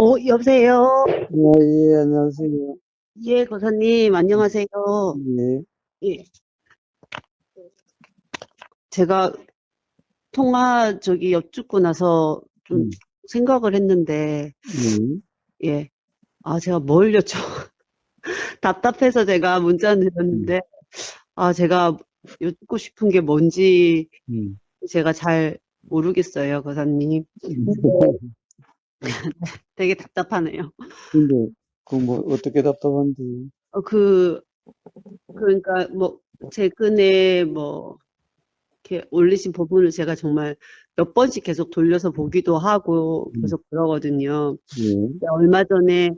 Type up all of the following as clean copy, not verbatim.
여보세요? 예, 안녕하세요. 예, 거사님, 안녕하세요. 예, 예, 제가 여쭙고 나서 좀 음, 생각을 했는데, 예, 예, 제가 뭘 여쭤, 답답해서 제가 문자 음, 드렸는데, 제가 여쭙고 싶은 게 뭔지 음. 제가 잘 모르겠어요, 거사님. 근데 되게 답답하네요. 근데, 뭐, 어떻게 답답한데? 어, 그, 그러니까 뭐, 최근에 뭐, 이렇게 올리신 부분을 제가 정말 몇 번씩 계속 돌려서 보기도 하고 음, 계속 그러거든요. 예, 근데 얼마 전에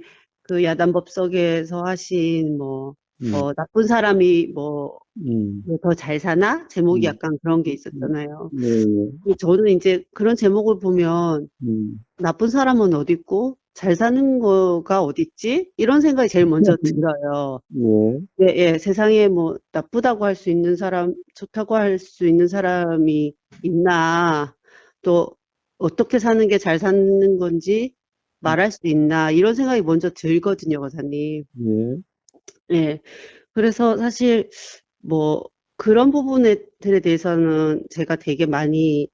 그 야단법석에서 하신 음, 나쁜 사람이 뭐, 음, 더 잘 사나? 제목이 음, 약간 그런 게 음, 있었잖아요. 예, 예, 근데 저는 이제 그런 제목을 보면 음, 나쁜 사람은 어디 있고 잘 사는 거가 어디 있지? 이런 생각이 제일 먼저 들어요. 예, 예, 예, 세상에 뭐 나쁘다고 할 수 있는 사람, 좋다고 할 수 있는 사람이 있나, 또 어떻게 사는 게 잘 사는 건지 말할 수 있나, 이런 생각이 먼저 들거든요, 거사님. 예, 예. 그래서 사실 뭐 그런 부분들에 대해서는 제가 되게 많이,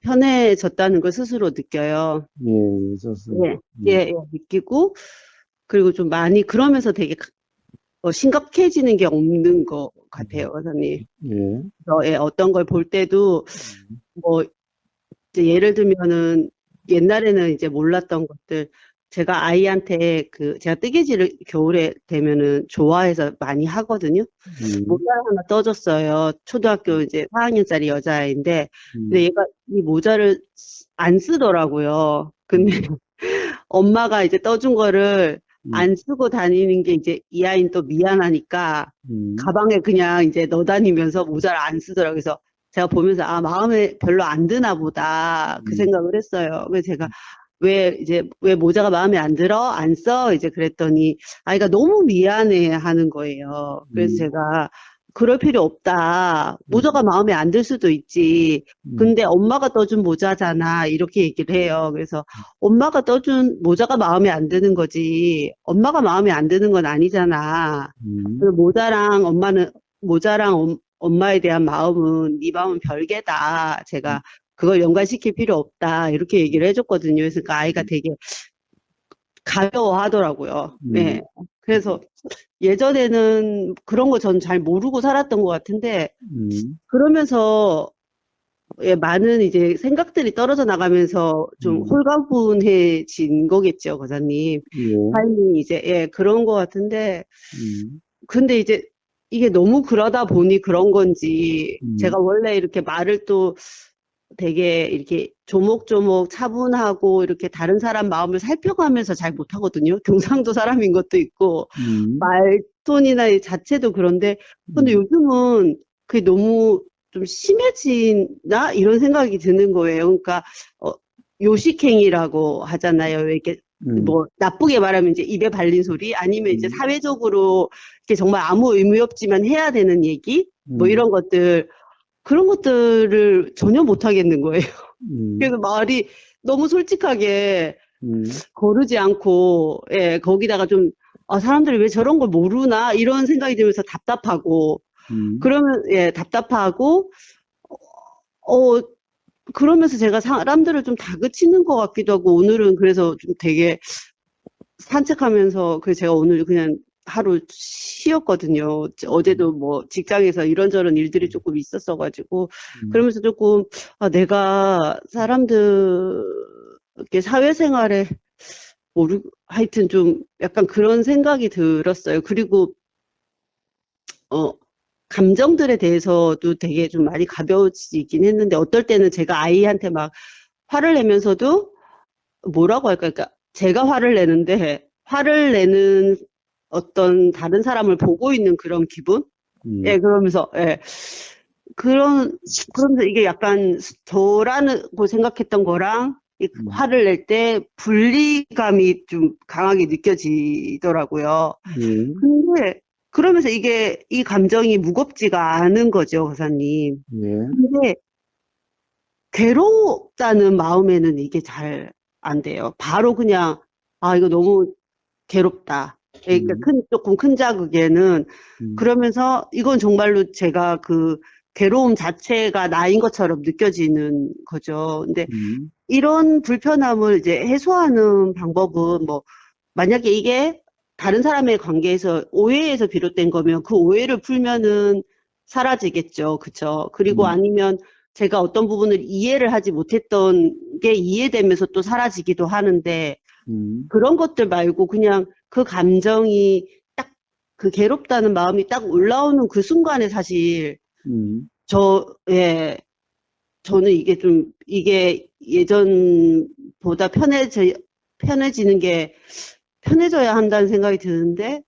편해졌다는 걸 스스로 느껴요. 예, 예, 좋습니다. 예, 예, 예, 느끼고, 그리고 좀 많이 그러면서 되게 심각해지는 게 없는 것 같아요, 원장님. 예, 그래서 예, 어떤 걸 볼 때도 음, 뭐 이제 예를 들면은 옛날에는 이제 몰랐던 것들 제가 아이한테 제가 뜨개질을 겨울에 되면은 좋아해서 많이 하거든요. 모자 하나 떠줬어요. 초등학교 이제 4학년짜리 여자아이인데 근데 음, 얘가 이 모자를 안 쓰더라고요. 근데 음, 엄마가 이제 떠준 거를 음, 안 쓰고 다니는 게 이제 이 아이는 또 미안하니까 음, 가방에 그냥 이제 넣어 다니면서 모자를 안 쓰더라고요. 그래서 제가 보면서 마음에 별로 안 드나 보다 그 음, 생각을 했어요. 그래서 제가 왜 모자가 마음에 안 들어? 안 써? 이제 그랬더니 아이가 너무 미안해 하는 거예요. 그래서 음, 제가 그럴 필요 없다. 모자가 음, 마음에 안 들 수도 있지. 음, 근데 엄마가 떠준 모자잖아. 이렇게 얘기를 해요. 그래서 엄마가 떠준 모자가 마음에 안 드는 거지. 엄마가 마음에 안 드는 건 아니잖아. 그 음, 모자랑 엄마에 대한 마음은 네 마음은 별개다. 제가 그걸 연관시킬 필요 없다. 이렇게 얘기를 해줬거든요. 그래서 그 아이가 음, 되게 가벼워하더라고요. 네. 음, 그래서 예전에는 그런 거 전 잘 모르고 살았던 것 같은데 음, 그러면서 예, 많은 이제 생각들이 떨어져 나가면서 좀 음, 홀가분해진 거겠죠, 거사님. 예, 삶이 이제, 예, 그런 것 같은데, 음, 근데 이제 이게 너무 그러다 보니 그런 건지, 제가 음, 원래 이렇게 말을 또 되게 이렇게 조목조목 차분하고 이렇게 다른 사람 마음을 살펴가면서 잘 못하거든요. 경상도 사람인 것도 있고, 음, 말톤이나 이 자체도 그런데, 근데 음, 요즘은 그게 너무 좀 심해지나? 이런 생각이 드는 거예요. 그러니까, 어, 요식행위라고 하잖아요. 왜 이렇게, 음, 뭐, 나쁘게 말하면 이제 입에 발린 소리, 아니면 이제 음, 사회적으로 이렇게 정말 아무 의미 없지만 해야 되는 얘기? 뭐 음, 이런 것들, 그런 것들을 전혀 못 하겠는 거예요. 음, 그래서 말이 너무 솔직하게 음, 거르지 않고, 예, 거기다가 좀, 사람들이 왜 저런 걸 모르나? 이런 생각이 들면서 답답하고, 음, 그러면, 예, 답답하고, 어, 그러면서 제가 사람들을 좀 다그치는 것 같기도 하고, 오늘은 그래서 좀 되게 산책하면서, 그 제가 오늘 그냥 하루 쉬었거든요. 어제도 뭐 직장에서 이런저런 일들이 조금 있었어가지고, 음, 그러면서 조금, 내가 사람들, 이렇게 사회생활에 하여튼 좀 약간 그런 생각이 들었어요. 그리고, 어, 감정들에 대해서도 되게 좀 많이 가벼워지긴 했는데, 어떨 때는 제가 아이한테 막 화를 내면서도 뭐라고 할까? 그러니까 제가 화를 내는데, 화를 내는 어떤 다른 사람을 보고 있는 그런 기분? 예, 음, 그러면서, 예. 그러면서 이게 약간 저라고 생각했던 거랑 이 음, 화를 낼 때 분리감이 좀 강하게 느껴지더라고요. 예, 근데 그러면서 이 감정이 무겁지가 않은 거죠, 거사님. 예, 근데 괴롭다는 마음에는 이게 잘 안 돼요. 바로 그냥, 아, 이거 너무 괴롭다. 그러니까 조금 큰 자극에는, 그러면서 이건 정말로 제가 그 괴로움 자체가 나인 것처럼 느껴지는 거죠. 근데 이런 불편함을 이제 해소하는 방법은 뭐, 만약에 이게 다른 사람의 관계에서 오해에서 비롯된 거면 그 오해를 풀면은 사라지겠죠. 그쵸? 그리고 아니면 제가 어떤 부분을 이해를 하지 못했던 게 이해되면서 또 사라지기도 하는데 그런 것들 말고 그냥 그 감정이 딱 그 괴롭다는 마음이 딱 올라오는 그 순간에 사실 예, 저는 이게 예전보다 편해지는 게 편해져야 한다는 생각이 드는데,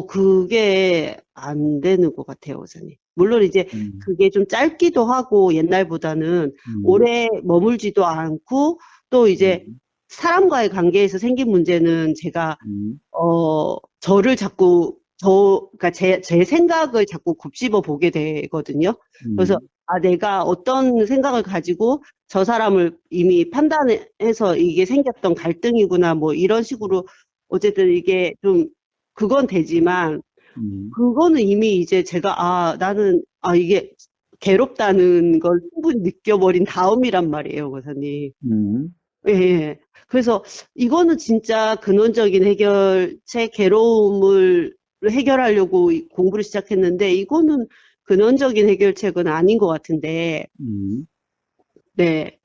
그게 안 되는 것 같아요, 우선이. 물론 이제 그게 좀 짧기도 하고 옛날보다는 오래 머물지도 않고 또 이제 사람과의 관계에서 생긴 문제는 제가, 저를 자꾸, 그러니까 제 생각을 자꾸 곱씹어 보게 되거든요. 그래서 아, 내가 어떤 생각을 가지고 저 사람을 이미 판단해서 이게 생겼던 갈등이구나, 뭐 이런 식으로 어쨌든 이게 좀 그건 되지만 그거는 이미 이제 제가 나는 이게 괴롭다는 걸 충분히 느껴버린 다음이란 말이에요, 고사님. 예, 예. 그래서 이거는 진짜 근원적인 해결책, 괴로움을 해결하려고 공부를 시작했는데 이거는 근원적인 해결책은 아닌 것 같은데, 네.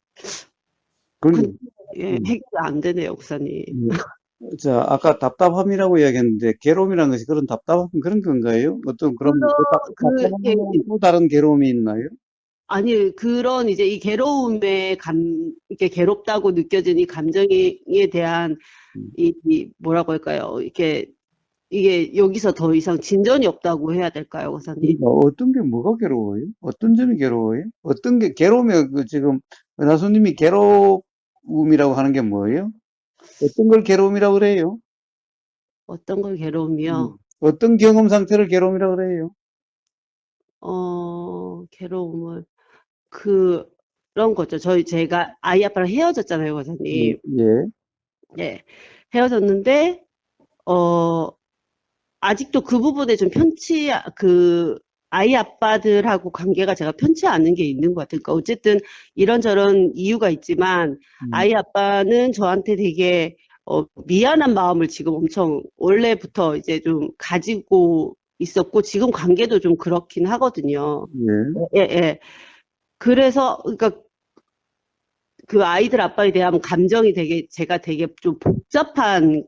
그럼, 예, 해결이 안 되네요, 목사님. 자, 아까 답답함이라고 이야기했는데, 괴로움이라는 것이 그런 답답함, 그런 건가요? 어떤, 그럼, 답답함 예, 말고는 또 다른 괴로움이 있나요? 아니, 그런 이제 이 이렇게 괴롭다고 느껴지는 이 감정에 대한 뭐라고 할까요? 이게 여기서 더 이상 진전이 없다고 해야 될까요, 고사님? 그러니까 어떤 게 뭐가 괴로워요? 어떤 점이 괴로워요? 어떤 게 괴로우면 지금 은하수님이 괴로움이라고 하는 게 뭐예요? 어떤 걸 괴로움이라고 그래요? 어떤 걸 괴로우며, 어떤 경험 상태를 괴로움이라고 그래요? 괴로움을, 그런 거죠. 제가 아이 아빠랑 헤어졌잖아요, 고사님. 예. 네. 헤어졌는데, 어, 아직도 그 부분에 좀 아이 아빠들하고 관계가 제가 편치 않은 게 있는 것 같아요. 그러니까 어쨌든 이런저런 이유가 있지만, 아이 아빠는 저한테 되게, 미안한 마음을 지금 엄청 원래부터 이제 좀 가지고 있었고, 지금 관계도 좀 그렇긴 하거든요. 예. 예, 예. 그래서, 그러니까 그 아이들 아빠에 대한 감정이 제가 되게 좀 복잡한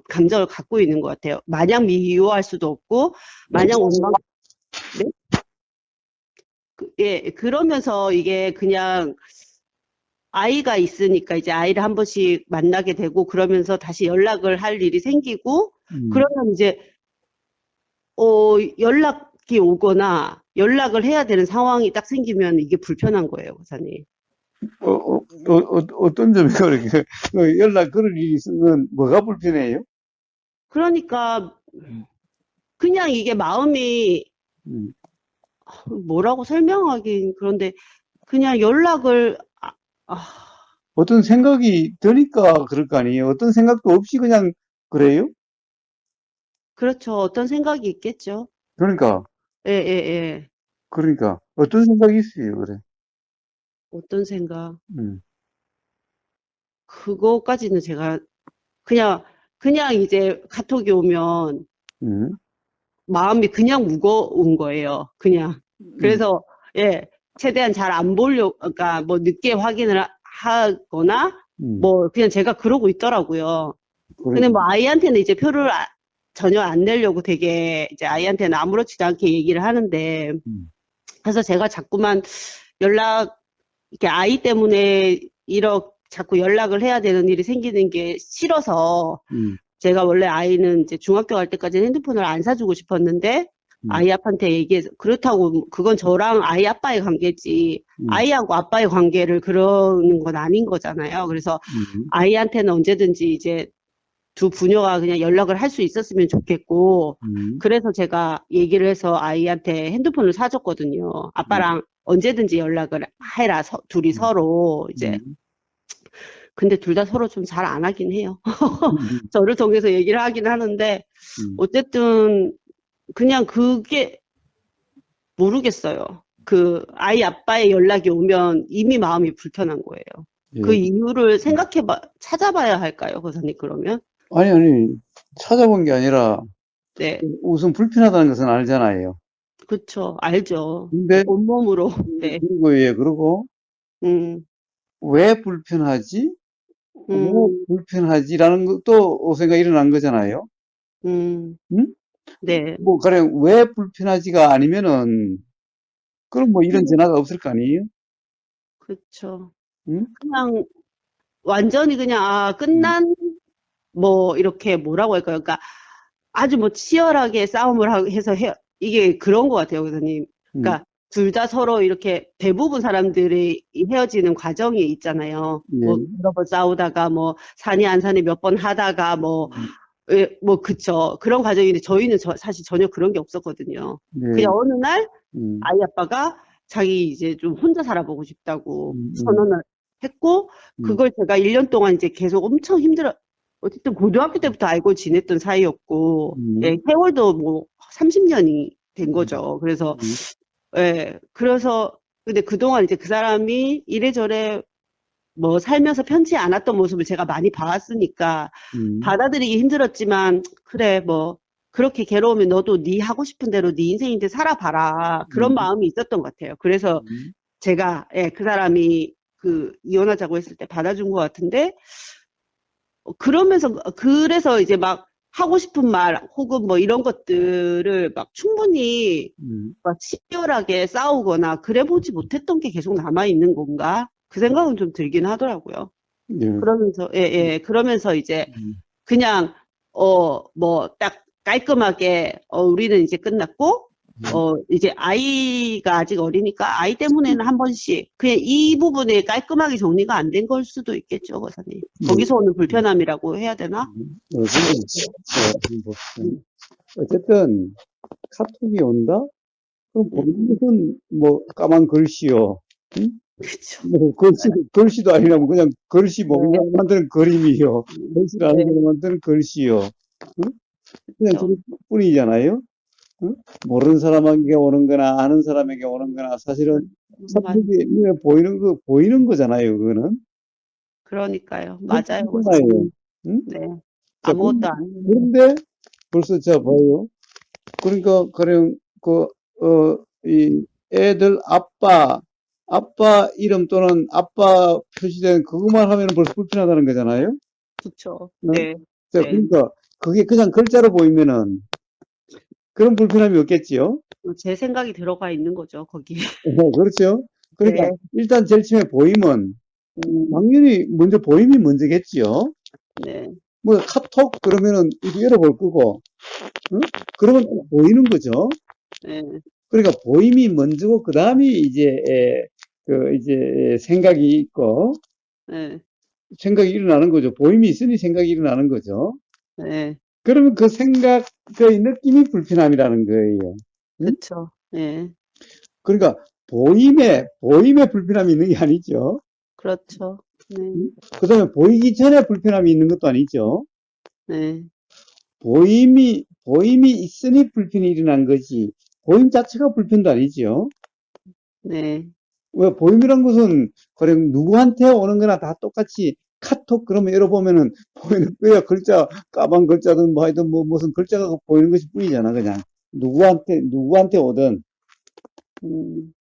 감정을 갖고 있는 것 같아요. 마냥 미워할 수도 없고, 마냥 원망, 네? 예, 그러면서 이게 그냥 아이가 있으니까 이제 아이를 한 번씩 만나게 되고, 그러면서 다시 연락을 할 일이 생기고, 그러면 이제, 연락이 오거나 연락을 해야 되는 상황이 딱 생기면 이게 불편한 거예요, 고사님. 어떤 점이 그렇게, 그럴 일이 있으면 뭐가 불편해요? 그러니까, 그냥 이게 마음이 음. 뭐라고 설명하긴 그런데 그냥 연락을 아, 어떤 생각이 드니까 그럴 거 아니에요? 어떤 생각도 없이 그냥 그래요? 그렇죠. 어떤 생각이 있겠죠. 그러니까, 예, 예, 예. 어떤 생각이 있어요, 그래. 어떤 생각. 음. 그거까지는 제가 그냥 이제 카톡이 오면 음. 마음이 그냥 무거운 거예요. 그냥. 음. 그래서 예, 최대한 잘 안 보려고 그러니까 뭐 늦게 확인을 하거나 음. 뭐 그냥 제가 그러고 있더라고요. 근데 그러니까. 뭐 아이한테는 이제 표를 전혀 안 내려고 되게 이제 아이한테는 아무렇지도 않게 얘기를 하는데 음. 그래서 제가 자꾸만 이렇게 아이 때문에 자꾸 연락을 해야 되는 일이 생기는 게 싫어서 음. 제가 원래 아이는 이제 중학교 갈 때까지는 핸드폰을 안 사주고 싶었는데 음. 아이 아빠한테 얘기해서 그렇다고 그건 저랑 아이 아빠의 관계지 음. 아이하고 아빠의 관계를 그러는 건 아닌 거잖아요. 그래서 음. 아이한테는 언제든지 이제 두 부녀가 그냥 연락을 할 수 있었으면 좋겠고, 음. 그래서 제가 얘기를 해서 아이한테 핸드폰을 사줬거든요. 아빠랑 언제든지 연락을 해라, 둘이 음. 서로, 이제. 음. 근데 둘 다 서로 좀 잘 안 하긴 해요. 음, 저를 통해서 얘기를 하긴 하는데, 음, 어쨌든, 그냥 그게 모르겠어요. 그 아이 아빠의 연락이 오면 이미 마음이 불편한 거예요. 그 예. 이유를 찾아봐야 할까요, 거사님, 그러면? 아니, 찾아본 게 아니라, 네, 우선 불편하다는 것은 알잖아요. 그쵸. 알죠. 근데, 온몸으로. 네, 그리고, 예, 그리고, 음, 왜 불편하지? 왜 음, 불편하지라는 것도 생각이 일어난 거잖아요. 음, 응? 네. 뭐, 그래, 왜 불편하지가 아니면은, 그럼 뭐 이런 전화가 없을 거 아니에요? 그쵸. 응? 그냥 완전히 그냥, 음, 끝난, 뭐, 이렇게 뭐라고 할까요? 그러니까 아주 뭐 치열하게 해서 이게 그런 것 같아요, 교수님. 음, 그러니까 둘 다 서로 이렇게 대부분 사람들이 이 헤어지는 과정이 있잖아요. 뭐 예, 여러 번 싸우다가 뭐 사니 안 사니 몇 번 하다가 뭐, 음, 뭐 그쵸. 그런 과정인데 저희는 사실 전혀 그런 게 없었거든요. 예, 그냥 어느 날 음, 아이 아빠가 자기 이제 좀 혼자 살아보고 싶다고 음, 음, 선언을 했고, 음, 그걸 제가 1년 동안 이제 계속 엄청 어쨌든 고등학교 때부터 알고 지냈던 사이였고, 음, 예, 세월도 뭐 30년이 된 음, 거죠. 그래서, 음, 예, 그래서, 근데 그동안 이제 그 사람이 이래저래 뭐 살면서 편치 않았던 모습을 제가 많이 봐왔으니까 음, 받아들이기 힘들었지만, 그래, 뭐, 그렇게 괴로우면 너도 네 하고 싶은 대로 네 인생인데 살아봐라. 그런 음, 마음이 있었던 것 같아요. 그래서 음, 제가, 예, 그 사람이 이혼하자고 했을 때 받아준 것 같은데, 그래서 이제 막 하고 싶은 말 혹은 뭐 이런 것들을 막 충분히 음, 막 치열하게 싸우거나 그래 보지 못했던 게 계속 남아 있는 건가? 그 생각은 좀 들긴 하더라고요. 예, 그러면서, 예, 예. 그러면서 이제 음, 그냥, 뭐, 딱 깔끔하게, 우리는 이제 끝났고, 이제 아이가 아직 어리니까 아이 때문에는 한 번씩, 그냥 이 부분에 깔끔하게 정리가 안 된 걸 수도 있겠죠, 거사님. 뭐, 거기서 오는 불편함이라고 해야 되나? 근데, 뭐, 음, 어쨌든, 카톡이 온다? 그럼 음, 보는 것은 뭐 까만 글씨요. 응? 그쵸. 뭐 글씨도 아니라면 그냥 글씨 모르는 네, 사람한테는 그림이요. 글씨를 아는 네, 사람한테는 글씨요. 응? 그냥 그쵸. 그럴 뿐이잖아요. 응? 모르는 사람에게 오는 거나 아는 사람에게 오는 거나 사실은 맞, 카톡이 눈에 보이는 거잖아요. 그거는. 그러니까요. 맞아요, 그렇잖아요. 거사님. 응? 네. 자, 아무것도 안, 그런데 벌써 자 봐요. 그러니까 그냥 이 애들 아빠 이름 또는 아빠 표시된 그것만 하면 벌써 불편하다는 거잖아요. 그쵸. 어? 네, 자, 네. 그러니까 그게 그냥 글자로 보이면은 그런 불편함이 없겠지요. 제 생각이 들어가 있는 거죠, 거기에. 그렇죠. 그러니까 네. 일단 제일 처음에 보이면 음, 당연히 먼저 보임이 먼저겠지요. 네, 뭐 카톡 그러면은 이거 열어볼 거고, 응? 그러면 딱 보이는 거죠. 네, 그러니까 보임이 먼저고 그 다음이 이제 생각이 있고 네, 생각이 일어나는 거죠. 보임이 있으니 생각이 일어나는 거죠. 네, 그러면 그 생각의 느낌이 불편함이라는 거예요. 응? 그쵸. 네, 그러니까 보임에 불편함이 있는 게 아니죠. 그렇죠. 네, 응? 그다음에 보이기 전에 불편함이 있는 것도 아니죠. 네, 보임이 있으니 불편이 일어난 거지. 보임 자체가 불편도 아니죠. 네, 왜 보임이란 것은 그냥 누구한테 오는 거나 다 똑같이 카톡 그러면 열어보면은 보이는 거야. 글자 까만 글자든 뭐 하여튼 뭐 무슨 글자가 보이는 것이 뿐이잖아. 그냥 누구한테 오든. 음,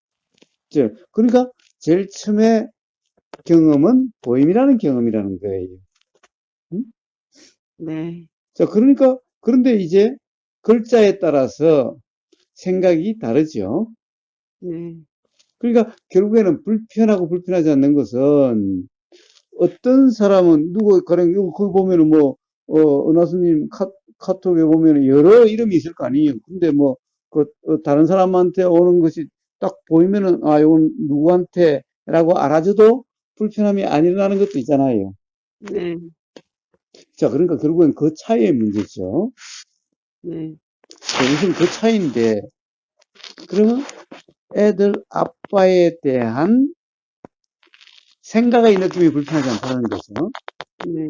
그러니까 제일 처음에 경험은 보임이라는 경험이라는 거예요. 응? 네, 자, 그러니까 그런데 이제 글자에 따라서 생각이 다르죠. 네, 그러니까 결국에는 불편하고 불편하지 않는 것은 어떤 사람은 가령 거기 보면은 은하수님 카톡에 보면은 여러 이름이 있을 거 아니에요. 근데 다른 사람한테 오는 것이 딱 보이면은 이건 누구한테라고 알아줘도 불편함이 안 일어나는 것도 있잖아요. 네, 자, 그러니까 결국엔 그 차이의 문제죠. 네, 자, 우선 그 차이인데, 그러면 애들 아빠에 대한 생각의 느낌이 불편하지 않다는 거죠. 네,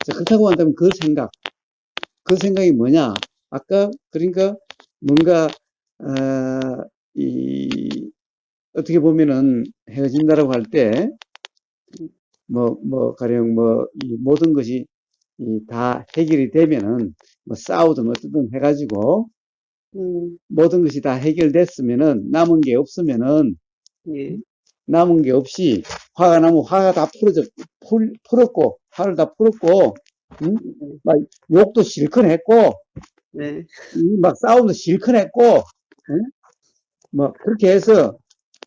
자, 그렇다고 한다면 그 생각이 뭐냐? 아까, 그러니까 뭔가, 어, 이, 어떻게 보면은 헤어진다라고 할 때, 가령 이 모든 것이 다 해결이 되면은, 뭐 싸우든 어쨌든 해가지고, 모든 것이 다 해결됐으면은, 예, 남은 게 없이, 화가 나면 화가 다 풀었고, 화를 다 풀었고, 응? 네, 막 욕도 실컷 했고, 네, 막 싸움도 실컷 했고, 응? 뭐, 그렇게 해서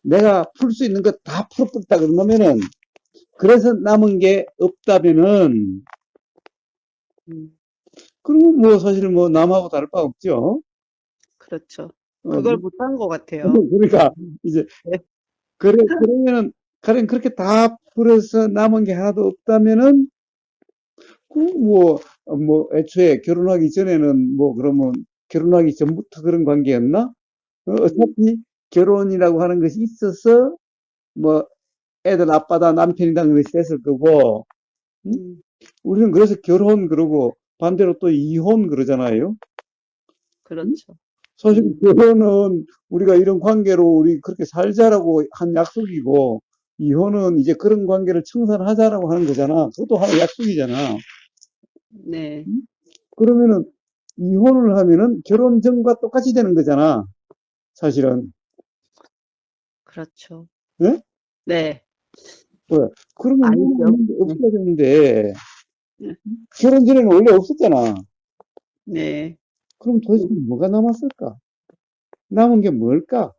내가 풀 수 있는 거 다 풀었다 그러면은, 그래서 남은 게 없다면은, 음, 그러면 뭐 사실 뭐 남하고 다를 바 없죠. 그렇죠. 어, 그걸 못한 것 같아요. 그러니까 이제 네, 그러면은 가령 그렇게 다 풀어서 남은 게 하나도 없다면은 애초에 결혼하기 전에는 뭐 그러면 결혼하기 전부터 그런 관계였나? 어차피 결혼이라고 하는 것이 있어서 뭐 애들 아빠다 남편이다 그것이 됐을 거고 응? 음, 우리는 그래서 결혼 그러고 반대로 또 이혼 그러잖아요. 응? 그렇죠. 사실 음, 결혼은 우리가 이런 관계로 우리 그렇게 살자라고 한 약속이고 이혼은 이제 그런 관계를 청산하자라고 하는 거잖아. 그것도 하나의 약속이잖아. 네, 응? 그러면은 이혼을 하면은 결혼 전과 똑같이 되는 거잖아. 사실은. 그렇죠. 예? 네, 왜? 그러면 아니죠. 뭐는 없어야 되는데 네, 결혼 전에는 원래 없었잖아. 네, 그럼 도대체 뭐가 남았을까? 남은 게 뭘까?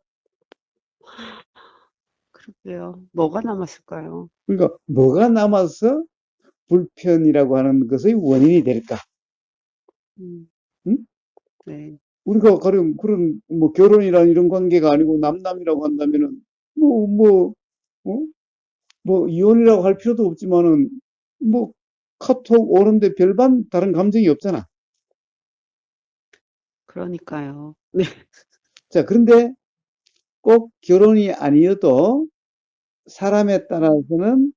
그러게요. 뭐가 남았을까요? 그러니까 뭐가 남아서 불편이라고 하는 것의 원인이 될까? 음, 응? 네, 우리가 가령 그런 뭐 결혼이란 이런 관계가 아니고 남남이라고 한다면은 뭐 뭐 어? 뭐 이혼이라고 할 필요도 없지만은 뭐 카톡 오는데 별반 다른 감정이 없잖아. 그러니까요. 네, 자, 그런데 꼭 결혼이 아니어도 사람에 따라서는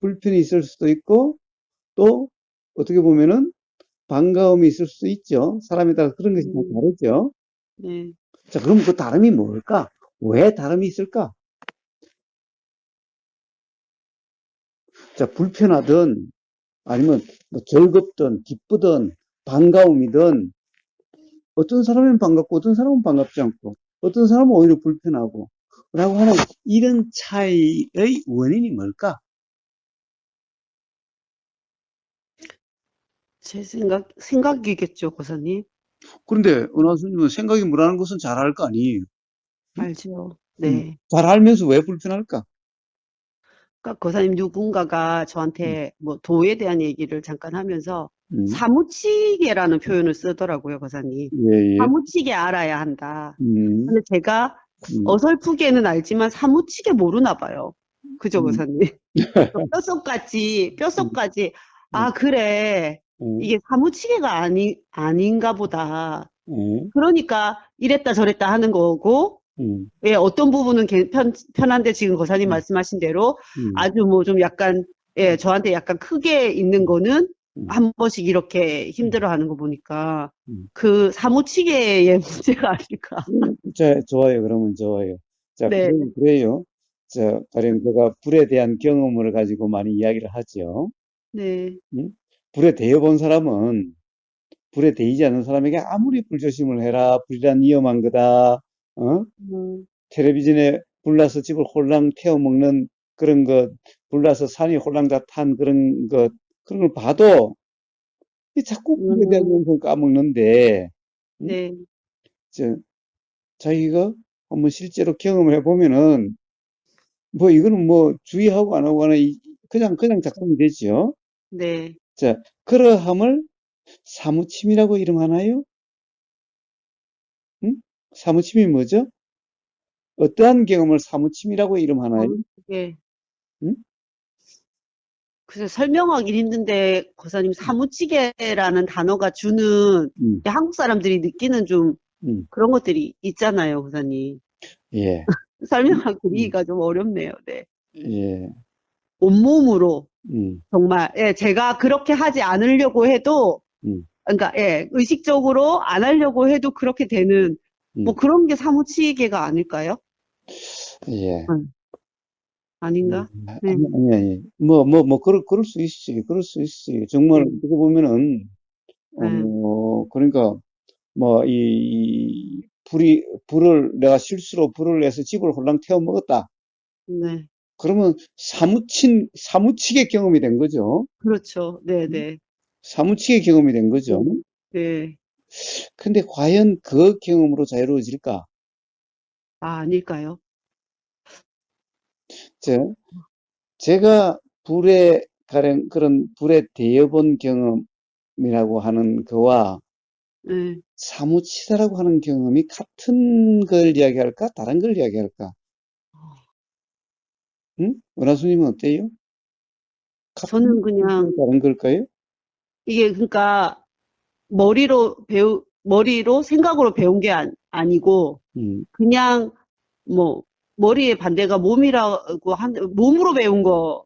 불편이 있을 수도 있고 또 어떻게 보면은 반가움이 있을 수 있죠. 사람에 따라 그런 것이 다 음, 다르죠. 네, 자, 그럼 그 다름이 뭘까? 왜 다름이 있을까? 자, 불편하든 아니면 뭐 즐겁든 기쁘든 반가움이든 어떤 사람은 반갑고 어떤 사람은 반갑지 않고 어떤 사람은 오히려 불편하고 라고 하는 이런 차이의 원인이 뭘까? 제 생각이겠죠, 고사님. 그런데 은하수님은 생각이 뭐라는 것은 잘 알 거 아니에요. 응? 알죠. 네. 잘 알면서 왜 불편할까? 그러니까 고사님 누군가가 음, 저한테 뭐 도에 대한 얘기를 잠깐 하면서 음, 사무치게라는 표현을 쓰더라고요, 고사님. 예, 예, 사무치게 알아야 한다. 음, 근데 제가 음, 어설프게는 알지만 사무치게 모르나 봐요. 그죠, 음, 고사님? 뼛속까지, 음, 아, 그래. 음, 이게 사무치게가 아닌가 보다. 음, 그러니까 이랬다 저랬다 하는 거고, 음, 예, 어떤 부분은 편한데 지금 거사님 음, 말씀하신 대로 음, 아주 뭐 좀 약간, 예, 저한테 약간 크게 있는 거는 음, 한 번씩 이렇게 음, 힘들어 하는 거 보니까 음. 그 사무치게의 문제가 아닐까. 자, 좋아요. 그러면 좋아요. 자, 네, 그래요. 자, 가령 제가 불에 대한 경험을 가지고 많이 이야기를 하죠. 네, 응? 불에 데여본 사람은 불에 데이지 않는 사람에게 아무리 불조심을 해라. 불이란 위험한 거다. 어? 음, 텔레비전에 불나서 집을 홀랑 태워먹는 그런 것, 불나서 산이 홀랑 다 탄 그런 것, 그런 걸 봐도 이 자꾸 불에 대한 음, 용서를 까먹는데, 응? 네, 저, 자기가 한번 실제로 경험을 해보면은 뭐 이거는 뭐 주의하고 안 하고 하는 그냥 작동이 되죠. 네. 자, 그러함을 사무침이라고 이름하나요? 응? 사무침이 뭐죠? 어떠한 경험을 사무침이라고 이름하나요? 사무치게. 응? 그래서 설명하기 힘든데 고사님 사무치게라는 단어가 주는 응, 한국 사람들이 느끼는 좀 응, 그런 것들이 있잖아요, 고사님. 예, 응, 설명하기가 응, 좀 어렵네요. 네. 예. 온몸으로 음, 정말, 예, 제가 그렇게 하지 않으려고 해도, 음, 그러니까, 예, 의식적으로 안 하려고 해도 그렇게 되는, 뭐 음. 그런 게 사무치게가 아닐까요? 예. 응, 아닌가? 네, 아니. 그럴 수 있지. 그럴 수 있지. 정말, 네, 그거 보면은, 네, 그러니까, 불을, 내가 실수로 불을 내서 집을 홀랑 태워 먹었다. 네, 그러면 사무치게 경험이 된 거죠. 그렇죠. 네, 음? 네, 사무치게 경험이 된 네, 거죠. 네. 근데 과연 그 경험으로 자유로워질까? 아, 아닐까요? 저, 제가 가령 그런 불에 대여본 경험이라고 하는 그와 네. 사무치다라고 하는 경험이 같은 걸 이야기할까? 다른 걸 이야기할까? 응? 은하수님은 어때요? 같은 저는 걸까요? 그냥, 다른 걸까요? 이게 그러니까, 머리로 생각으로 배운 게 아니고, 음, 그냥, 뭐, 머리의 반대가 몸이라고 몸으로 배운 거,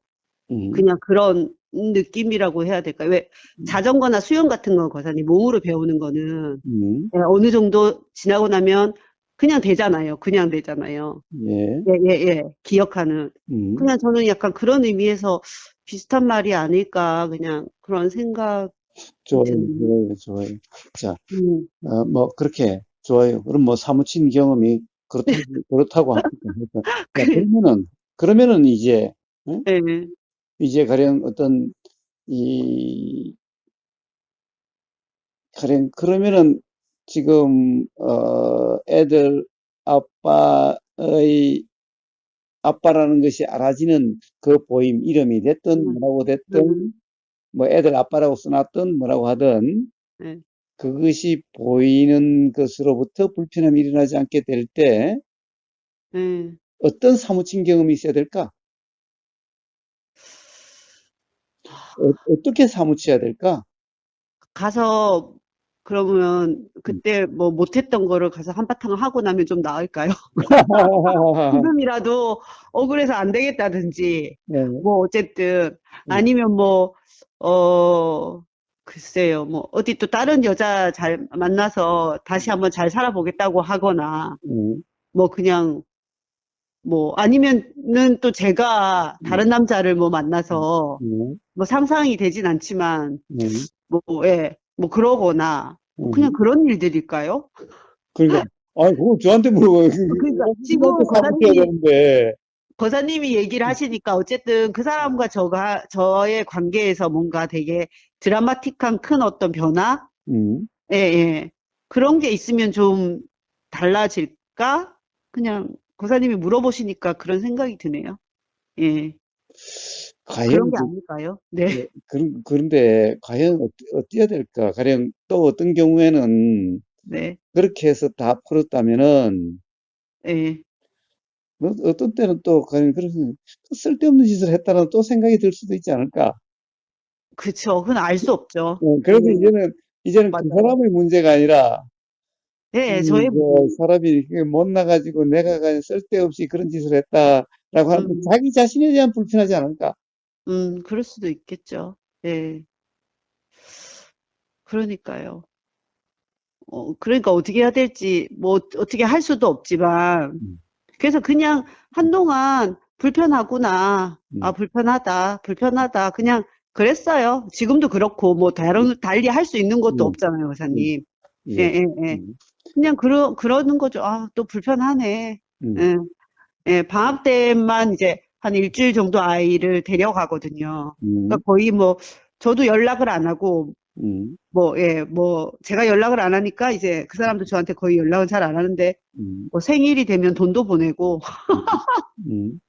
음, 그냥 그런 느낌이라고 해야 될까요? 왜, 음, 자전거나 수영 같은 건 거사님 몸으로 배우는 거는 음, 어느 정도 지나고 나면 그냥 되잖아요. 그냥 되잖아요. 예, 예, 예, 예. 기억하는. 음, 그냥 저는 약간 그런 의미에서 비슷한 말이 아닐까, 그냥 그런 생각이 좋아요, 드는. 좋아요, 좋아요. 자, 음, 그렇게 좋아요. 그럼 사무친 경험이 그렇다고 합니다. 그러니까, 자, 그, 그러면은 이제, 응? 예, 이제 가령 어떤, 이, 그러면은 지금, 애들 아빠의, 아빠라는 것이 알아지는 그 보임, 이름이 됐든 음, 뭐라고 음, 됐든, 애들 아빠라고 써놨든 뭐라고 하든, 예, 그것이 보이는 것으로부터 불편함이 일어나지 않게 될 때, 예. 어떤 사무친 경험이 있어야 될까? 어떻게 사무쳐야 될까? 가서, 그러면 음. 그때 뭐 못했던 거를 가서 한바탕 하고 나면 좀 나을까요? 지금이라도 억울해서 안 되겠다든지, 네. 뭐, 어쨌든, 음, 아니면 뭐, 어, 글쎄요, 뭐, 어디 또 다른 여자 잘 만나서 다시 한번 잘 살아보겠다고 하거나, 음, 뭐, 그냥, 뭐, 아니면은 또 제가 음, 다른 남자를 뭐 음, 만나서, 음, 뭐 상상이 되진 않지만, 음, 뭐, 예, 뭐, 그러거나, 뭐, 그냥 음. 그런 일들일까요? 그러니까, 그거 저한테 물어봐요. 그러니까, 누구한테 지금 사무쳐야 되는데. 거사님이 얘기를 하시니까 어쨌든 그 사람과 저의 관계에서 뭔가 되게 드라마틱한 큰 어떤 변화? 음, 예, 예. 그런 게 있으면 좀 달라질까? 그냥 거사님이 물어보시니까 그런 생각이 드네요. 예. 그런 과연, 게 아닐까요? 네. 그런데, 과연 어때야 될까? 가령 또 어떤 경우에는, 네. 그렇게 해서 다 풀었다면은, 예. 어떤 때는 또, 과연 또 쓸데없는 짓을 했다는 또 생각이 들 수도 있지 않을까? 그쵸. 그건 알 수 없죠. 예. 그래서 이제는 그 맞아요. 사람의 문제가 아니라, 예, 저의 문제입니다. 사람이 못 나가지고 내가 그냥 쓸데없이 그런 짓을 했다라고 하는 건 음, 자기 자신에 대한 불편하지 않을까? 그럴 수도 있겠죠. 예. 그러니까요. 그러니까 어떻게 해야 될지, 뭐, 어떻게 할 수도 없지만, 음, 그래서 그냥 한동안 불편하구나. 아, 음, 불편하다. 불편하다. 그냥 그랬어요. 지금도 그렇고, 뭐, 달리 할 수 있는 것도 음, 없잖아요, 음, 여사님. 예, 예, 예, 예. 음, 그냥 그러는 거죠. 아, 또 불편하네. 음, 예, 예. 방학 때만 이제 한 일주일 정도 아이를 데려가거든요. 음, 그러니까 거의 뭐, 저도 연락을 안 하고, 음, 뭐, 예, 뭐, 제가 연락을 안 하니까 이제 그 사람도 저한테 거의 연락은 잘 안 하는데, 음, 뭐 생일이 되면 돈도 보내고, 음, 음,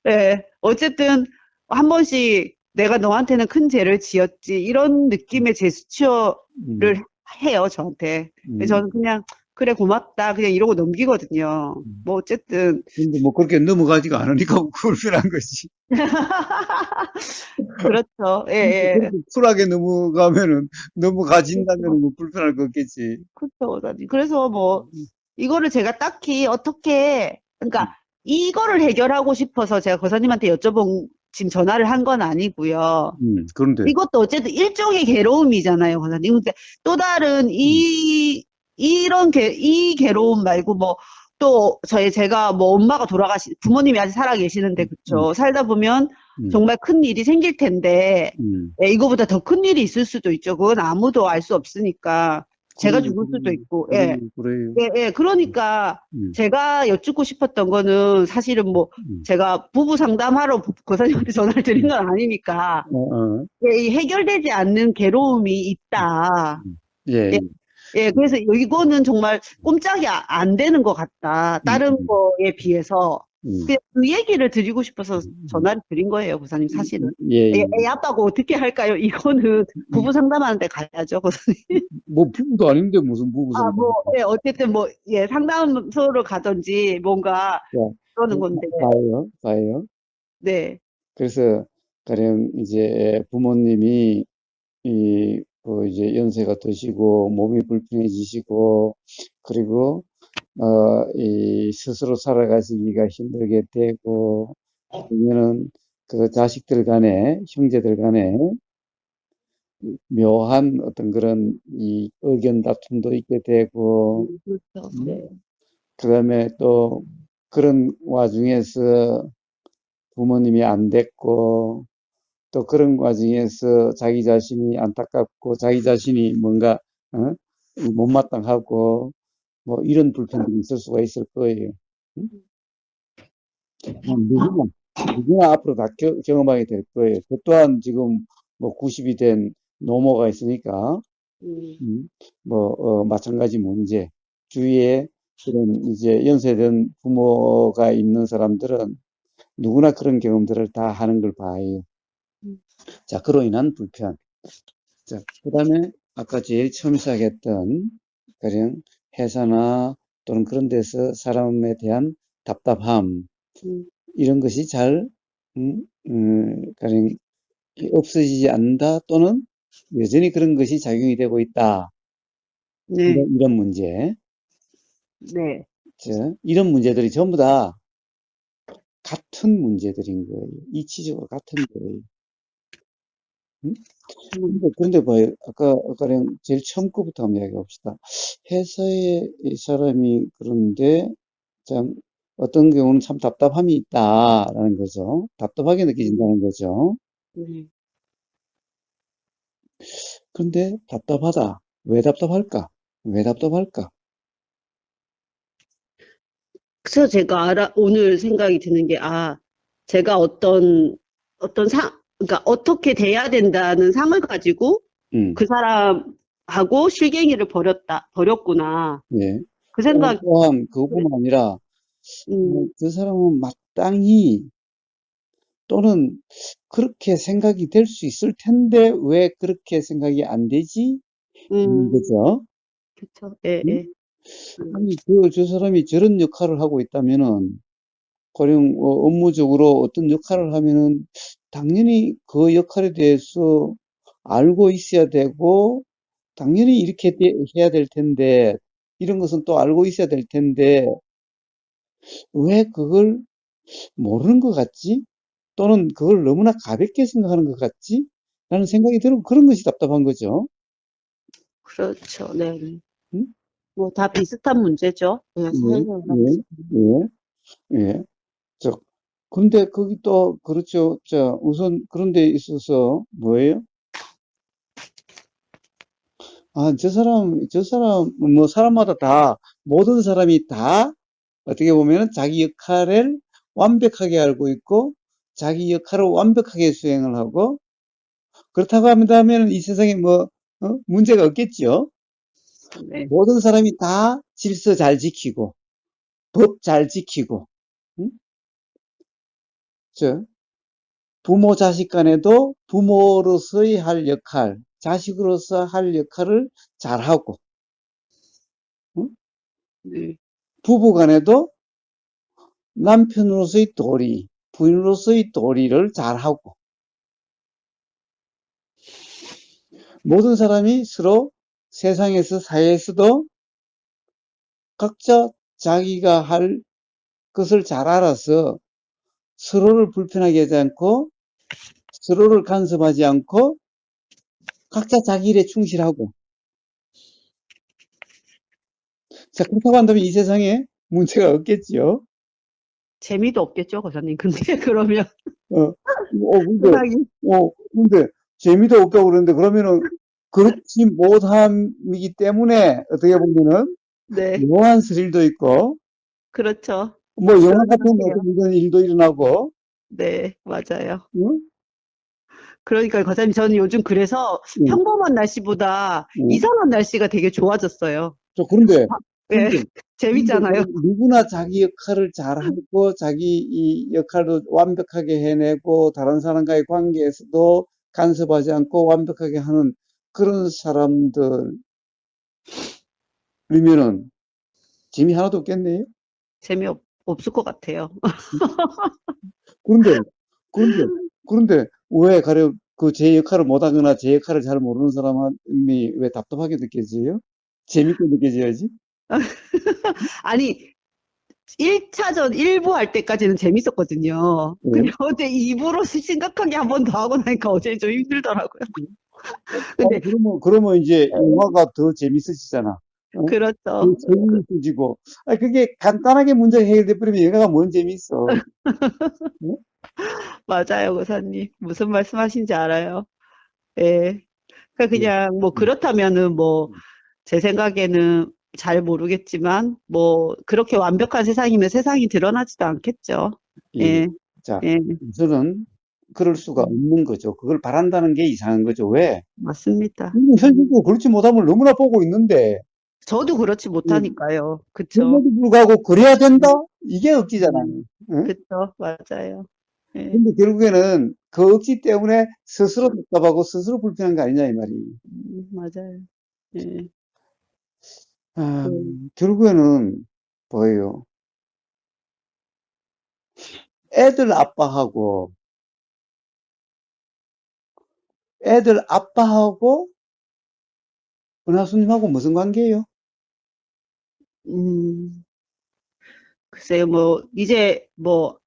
예, 어쨌든 한 번씩 내가 너한테는 큰 죄를 지었지, 이런 느낌의 음, 제스처를 해요, 저한테. 그래서 음, 저는 그냥, 그래, 고맙다. 그냥 이러고 넘기거든요. 음. 뭐, 어쨌든, 근데 그렇게 넘어가지가 않으니까 불편한 거지. 그렇죠. 예, 근데 예. 그렇게 쿨하게 넘어가진다면 불편할 거 없겠지. 그렇죠. 그래서 뭐, 이거를 제가 딱히 어떻게, 그러니까, 이거를 해결하고 싶어서 제가 거사님한테 여쭤본 지금 전화를 한 건 아니고요. 그런데, 이것도 어쨌든 일종의 괴로움이잖아요, 권사님. 근데 또 다른 음, 이 괴로움 말고 뭐, 또, 제가 뭐 엄마가 부모님이 아직 살아 계시는데, 음, 그쵸. 살다 보면 음, 정말 큰 일이 생길 텐데, 음. 예, 이거보다 더 큰 일이 있을 수도 있죠. 그건 아무도 알 수 없으니까. 제가 그래요, 죽을 수도 그래요, 있고, 예. 그래요, 그래요. 예, 예. 그러니까 음, 제가 여쭙고 싶었던 거는 사실은 뭐, 음, 제가 부부 상담하러 고사님한테 전화를 드린 음. 건 아니니까, 어, 어, 예, 이 해결되지 않는 괴로움이 음, 있다. 예, 예, 예, 그래서 이거는 정말 꼼짝이 안 되는 것 같다. 음, 다른 음, 거에 비해서. 음, 그냥 그 얘기를 드리고 싶어서 음, 전화를 드린 거예요, 고사님, 사실은. 예, 애, 예. 애 아빠가 어떻게 할까요? 이거는 부부 상담하는 데 가야죠, 고사님. 뭐, 부부도 아닌데, 무슨 부부 아, 뭐, 상담이야. 예, 어쨌든 뭐, 예, 상담소를 가든지 뭔가 자, 그러는 건데, 봐요, 봐요. 네. 그래서, 가령, 이제, 부모님이, 이제, 연세가 드시고, 몸이 불편해지시고, 그리고, 스스로 살아가시기가 힘들게 되고, 그러면은, 그 자식들 간에, 형제들 간에, 묘한 어떤 그런, 의견 다툼도 있게 되고, 그렇죠. 음? 네. 그다음에 또, 그런 와중에서 부모님이 안 됐고, 또 그런 과정에서 자기 자신이 안타깝고 자기 자신이 뭔가 어? 못마땅하고 뭐 이런 불편들이 있을 수가 있을 거예요. 응? 누구나 앞으로 다 경험하게 될 거예요. 그 또한 지금 뭐 90이 된 노모가 있으니까 음, 마찬가지 문제. 주위에 그런 이제 연세된 부모가 있는 사람들은 누구나 그런 경험들을 다 하는 걸 봐요. 음, 자, 그로 인한 불편. 자, 그다음에 아까 제일 처음 시작했던 가령 회사나 또는 그런 데서 사람에 대한 답답함 음, 이런 것이 잘 가령 없어지지 않는다 또는 여전히 그런 것이 작용이 되고 있다. 네, 이런 문제. 네. 자, 이런 문제들이 전부 다 같은 문제들인 거예요. 이치적으로 같은 거예요. 음? 음, 그런데 봐요. 아까랑 제일 처음 거부터 한번 이야기해 봅시다. 회사에 이 사람이 그런데 참 어떤 경우는 참 답답함이 있다라는 거죠. 답답하게 느껴진다는 거죠. 네. 그런데 답답하다. 왜 답답할까? 왜 답답할까? 그래서 제가 오늘 생각이 드는 게, 제가 어떤 그러니까 어떻게 돼야 된다는 상을 가지고 음, 그 사람하고 실갱이를 버렸구나. 예. 그 생각, 또한 그것뿐만 아니라 음, 그 사람은 마땅히 또는 그렇게 생각이 될 수 있을 텐데 왜 그렇게 생각이 안 되지? 음, 그죠? 그쵸. 예, 응? 예. 음, 아니, 저 사람이 저런 역할을 하고 있다면은, 가령, 업무적으로 어떤 역할을 하면은, 당연히 그 역할에 대해서 알고 있어야 되고, 당연히 이렇게 해야 될 텐데, 이런 것은 또 알고 있어야 될 텐데, 왜 그걸 모르는 것 같지? 또는 그걸 너무나 가볍게 생각하는 것 같지? 라는 생각이 들고 그런 것이 답답한 거죠. 그렇죠. 네. 네. 응? 뭐 다 비슷한 문제죠. 예, 예, 사회생활 예, 하면서. 예. 저, 근데 거기 또, 그렇죠. 자, 우선 그런 데 있어서 뭐예요? 뭐, 사람마다 다, 모든 사람이 다, 어떻게 보면은 자기 역할을 완벽하게 알고 있고, 자기 역할을 완벽하게 수행을 하고, 그렇다고 한다면 이 세상에 뭐, 문제가 없겠죠? 네. 모든 사람이 다 질서 잘 지키고, 법 잘 지키고, 응? 저, 부모 자식 간에도 부모로서의 할 역할, 자식으로서 할 역할을 잘하고, 응? 네. 부부 간에도 남편으로서의 도리, 부인으로서의 도리를 잘하고, 모든 사람이 서로 세상에서, 사회에서도 각자 자기가 할 것을 잘 알아서 서로를 불편하게 하지 않고 서로를 간섭하지 않고 각자 자기 일에 충실하고. 자, 그렇다고 한다면 이 세상에 문제가 없겠지요. 재미도 없겠죠, 거사님. 근데 그러면 어, 근데, 세상이, 근데 재미도 없다고 그러는데 그러면은 그렇지 못함이기 때문에 어떻게 보면은 네, 묘한 스릴도 있고 그렇죠. 뭐 영화 그런 것 같은 같아요. 어떤 이런 일도 일어나고. 네, 맞아요. 응? 그러니까 거사님, 저는 요즘 그래서 응, 평범한 날씨보다 응. 이상한 날씨가 되게 좋아졌어요. 저 그런데 예, 그런데 재밌잖아요. 누구나 자기 역할을 잘하고 자기 이 역할도 완벽하게 해내고 다른 사람과의 관계에서도 간섭하지 않고 완벽하게 하는 그런 사람들이면은 재미 하나도 없겠네요. 없을 것 같아요. 그런데 그런데 그런데 왜 가령 그 제 역할을 못하거나 제 역할을 잘 모르는 사람이 왜 답답하게 느껴져요? 재밌게 느껴져야지. 아니, 1차전 1부 할 때까지는 재밌었거든요. 예. 근데 어제 2부로 심각하게 한 번 더 하고 나니까 어제 좀 힘들더라고요. 근데, 그러면 이제 영화가 더 재밌어지잖아. 어? 더 그렇죠. 재미있어지고. 아, 그게 간단하게 문제가 해결돼 버리면 영화가 뭔 재밌어. 어? 맞아요, 고사님. 무슨 말씀하신지 알아요. 예. 그러니까 예. 그냥 뭐 음, 그렇다면은 뭐 음. 제 생각에는 잘 모르겠지만 뭐 그렇게 완벽한 세상이면 세상이 드러나지도 않겠죠. 예. 예. 자, 예. 우선은 그럴 수가 음, 없는 거죠. 그걸 바란다는 게 이상한 거죠. 왜? 맞습니다. 현실적으로 그렇지 못함을 너무나 보고 있는데, 저도 그렇지 예. 못하니까요. 그쵸? 그럼에도 불구하고 그래야 된다? 이게 억지잖아요. 음, 응? 그쵸? 맞아요. 예. 근데 결국에는 그 억지 때문에 스스로 답답하고 스스로 불편한 거 아니냐, 이 말이에요. 맞아요. 예. 아, 그, 결국에는 뭐예요? 애들 아빠하고, 애들 아빠하고 은하수님하고 무슨 관계예요? 음, 글쎄요, 뭐, 이제 뭐,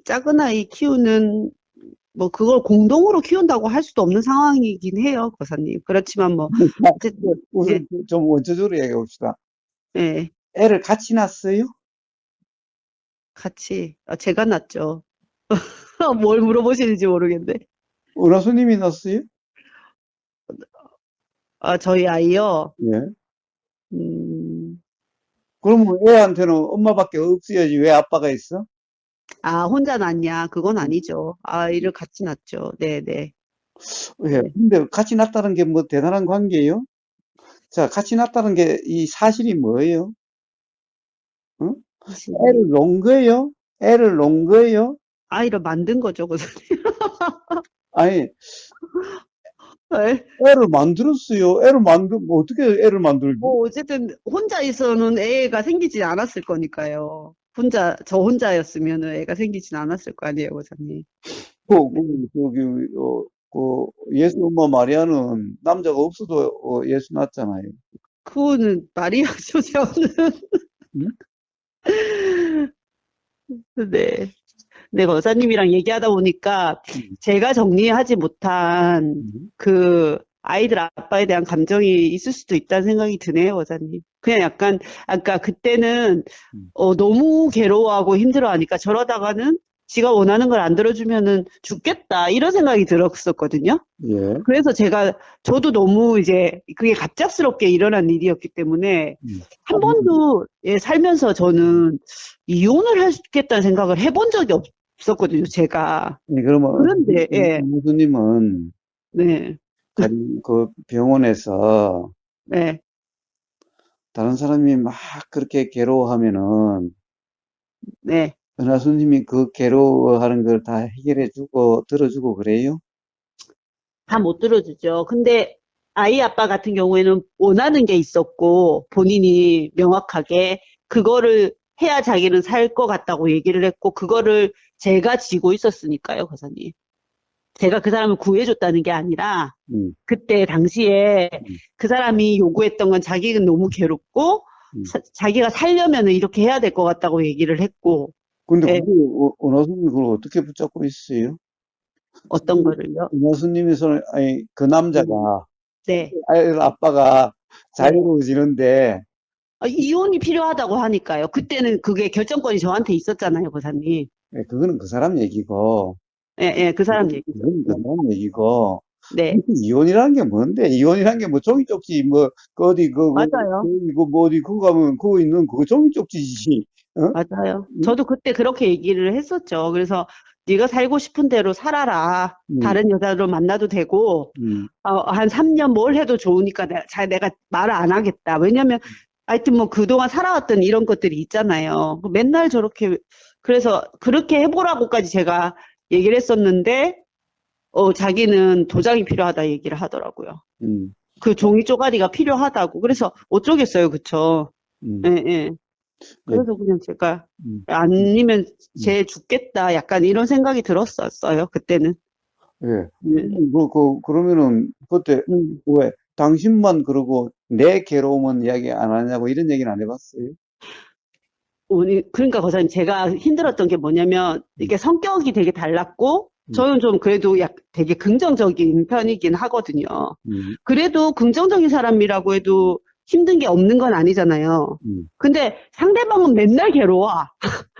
작은 아이 키우는, 뭐, 그걸 공동으로 키운다고 할 수도 없는 상황이긴 해요, 거사님. 그렇지만 뭐, 어쨌든, 예, 우선 좀 원초적으로 얘기해 봅시다. 예, 애를 같이 낳았어요? 같이, 제가 낳죠. 뭘 물어보시는지 모르겠네. 은하수님이 낳았어요? 저희 아이요, 예. 음, 그러면 애한테는 엄마밖에 없어야지 왜 아빠가 있어? 혼자 낳냐? 그건 음. 아니죠. 아이를 같이 낳죠. 네네. 예. 근데 같이 낳았다는 게 뭐 대단한 관계예요? 자, 같이 낳았다는 게 이 사실이 뭐예요? 응? 사실이. 애를 놓은 거예요? 애를 놓은 거예요? 아이를 만든 거죠, 그 아니, 네. 애를 만들었어요. 뭐 어떻게 애를 만들지? 뭐, 어쨌든, 혼자 있어는 애가 생기지 않았을 거니까요. 저 혼자였으면 애가 생기진 않았을 거 아니에요, 고사님. 저기, 그, 예수 엄마 마리아는 남자가 없어도 예수 낳았잖아요. 그거는 말이야죠, 저는. 응? 네. 네, 거사님이랑 얘기하다 보니까 응. 제가 정리하지 못한 응. 그 아이들 아빠에 대한 감정이 있을 수도 있다는 생각이 드네요, 거사님. 그냥 약간, 아까 그때는 응. 너무 괴로워하고 힘들어하니까 저러다가는 지가 원하는 걸 안 들어주면은 죽겠다, 이런 생각이 들었었거든요. 예. 그래서 저도 너무 이제 그게 갑작스럽게 일어난 일이었기 때문에 응. 한 번도 예, 살면서 저는 이혼을 하겠다는 생각을 해본 적이 없었거든요, 제가. 네, 그러면 그런데, 예, 교수님은 네, 가령 그 병원에서 네, 다른 사람이 막 그렇게 괴로워하면은 네. 은하수님이 그 괴로워하는 걸 다 해결해주고 들어주고 그래요? 다 못 들어주죠. 근데 아이 아빠 같은 경우에는 원하는 게 있었고 본인이 명확하게 그거를 해야 자기는 살 것 같다고 얘기를 했고 그거를 제가 지고 있었으니까요, 거사님. 제가 그 사람을 구해줬다는 게 아니라 음, 그때 당시에 음, 그 사람이 요구했던 건 자기는 너무 괴롭고 음. 자기가 살려면 이렇게 해야 될 것 같다고 얘기를 했고 근데 예. 그거 은하수님이 그걸 어떻게 붙잡고 있어요? 어떤 거를요? 은하수님의 손을, 아니, 그 남자가, 네. 아이들 아빠가 자유로워지는데, 이혼이 필요하다고 하니까요. 그때는 그게 결정권이 저한테 있었잖아요, 고사님. 예, 그거는 그 사람 얘기고, 예, 예, 그 사람 얘기죠. 그건 그 사람 얘기고, 네, 이혼이라는 게 뭔데? 이혼이라는 게 뭐 종이 쪽지, 뭐, 그 어디, 맞아요. 이거 뭐 어디, 그거 가면, 그거 있는, 그거 종이 쪽지지. 어? 맞아요. 응? 저도 그때 그렇게 얘기를 했었죠. 그래서 네가 살고 싶은 대로 살아라. 응, 다른 여자로 만나도 되고, 응, 한 3년 뭘 해도 좋으니까 내가 말을 안 하겠다. 왜냐면, 하여튼 뭐 그동안 살아왔던 이런 것들이 있잖아요. 맨날 저렇게, 그래서 그렇게 해보라고까지 제가 얘기를 했었는데, 자기는 도장이 필요하다 얘기를 하더라고요. 응, 그 종이 쪼가리가 필요하다고. 그래서 어쩌겠어요. 그쵸? 응, 예, 예. 예, 그래서 그냥 제가 응, 아니면 응. 쟤 죽겠다. 약간 이런 생각이 들었었어요. 그때는. 예. 네. 그러면은, 그때, 음. 왜, 당신만 그러고, 내 괴로움은 이야기 안 하냐고, 이런 얘기는 안 해봤어요? 그러니까 거사님 제가 힘들었던 게 뭐냐면 응, 이게 성격이 되게 달랐고 응, 저는 좀 그래도 되게 긍정적인 편이긴 하거든요. 응, 그래도 긍정적인 사람이라고 해도 힘든 게 없는 건 아니잖아요. 응, 근데 상대방은 맨날 괴로워.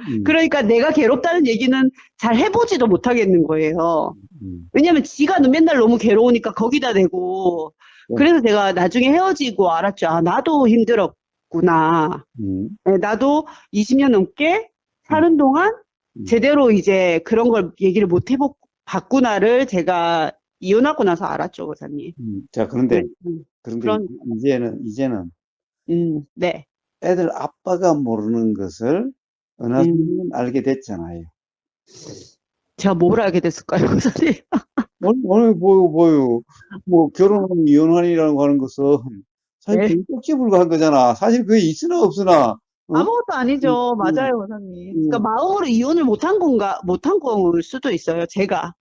응, 그러니까 내가 괴롭다는 얘기는 잘 해보지도 못하겠는 거예요. 응. 왜냐면 지가 맨날 너무 괴로우니까 거기다 대고. 응, 그래서 제가 나중에 헤어지고 알았죠. 아, 나도 힘들었구나. 응, 네, 나도 20년 넘게 응, 사는 동안 응, 제대로 이제 그런 걸 얘기를 못 봤구나를 제가 이혼하고 나서 알았죠, 고사님. 응. 자, 네, 그런데, 그런, 이제는, 네. 애들 아빠가 모르는 것을 음, 은하수는 알게 됐잖아요. 제가 뭘 알게 됐을까요, 고사님? 오늘 보여. 뭐, 결혼하면 이혼하니라고 하는 것은 사실 네. 종쪽지 불과한 거잖아. 사실 그게 있으나 없으나, 어? 아무것도 음, 아니죠. 음, 맞아요, 고사님. 그러니까 음, 마음으로 이혼을 못한 걸 수도 있어요, 제가.